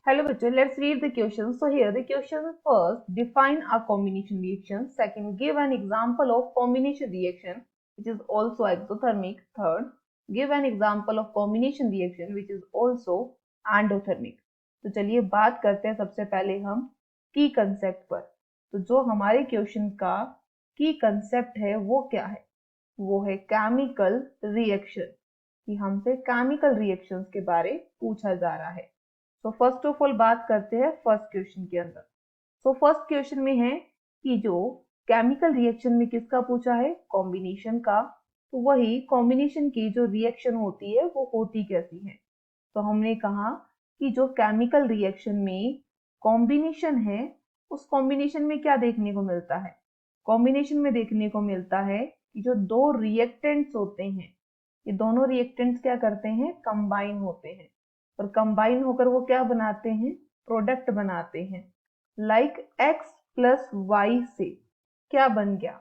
Hello, bachcho. Let's read the question. So here the question is first, define a combination reaction. Second, give an example of combination reaction which is also exothermic. Third, give an example of combination reaction which is also endothermic. तो चलिए बात करते हैं सबसे पहले हम की concept पर। तो जो हमारे क्वेश्चन का की कंसेप्ट है वो क्या है? वो है केमिकल रिएक्शन, कि हमसे केमिकल रिएक्शंस के बारे पूछा जा रहा है। तो फर्स्ट ऑफ ऑल बात करते हैं फर्स्ट क्वेश्चन के अंदर। तो फर्स्ट क्वेश्चन में है कि जो केमिकल रिएक्शन में किसका पूछा है? कॉम्बिनेशन का। तो वही कॉम्बिनेशन की जो रिएक्शन होती है वो होती कैसी है? तो हमने कहा कि जो केमिकल रिएक्शन में कॉम्बिनेशन है उस कॉम्बिनेशन में क्या देखने को मिलता है? कॉम्बिनेशन में देखने को मिलता है कि जो दो रिएक्टेंट्स होते हैं, ये दोनों रिएक्टेंट्स क्या करते हैं? कंबाइन होते हैं। और कंबाइन होकर वो क्या बनाते हैं? प्रोडक्ट बनाते हैं। लाइक x प्लस वाई से क्या बन गया?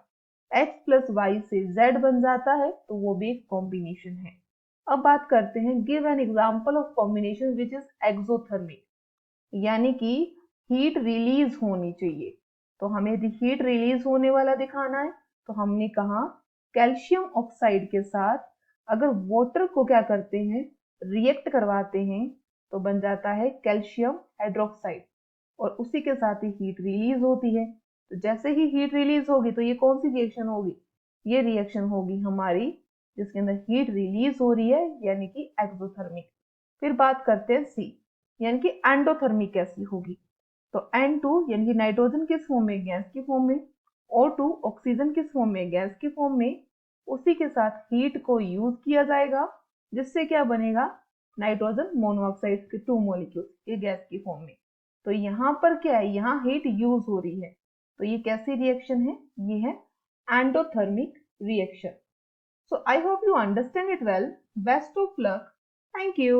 x प्लस वाई से z बन जाता है, तो वो भी एक कॉम्बिनेशन है। अब बात करते हैं give an example of combination which is exothermic, यानी कि हीट रिलीज होनी चाहिए। तो हमें हीट रिलीज होने वाला दिखाना है। तो हमने कहा कैल्शियम ऑक्साइड के साथ अगर वाटर को क्या करते हैं? रिएक्ट करवाते हैं, तो बन जाता है कैल्शियम हाइड्रोक्साइड, और उसी के साथ ही हीट रिलीज होती है। तो जैसे ही हीट रिलीज होगी तो ये कौन सी रिएक्शन होगी? ये रिएक्शन होगी हमारी जिसके अंदर हीट रिलीज हो रही है, यानी कि एक्सोथर्मिक। फिर बात करते हैं सी, यानी कि एंडोथर्मिक कैसी होगी? तो N2 यानी कि नाइट्रोजन किस फॉर्म में? गैस की फॉर्म में। O2 ऑक्सीजन किस फॉर्म में? गैस की फॉर्म में। उसी के साथ हीट को यूज किया जाएगा, जिससे क्या बनेगा? नाइट्रोजन मोनोऑक्साइड के 2 मॉलिक्यूल, ये गैस की फॉर्म में। तो यहाँ पर क्या है? यहाँ हीट यूज हो रही है। तो ये कैसी रिएक्शन है? ये है endothermic reaction. So I hope you understand it well. Best of luck. Thank you.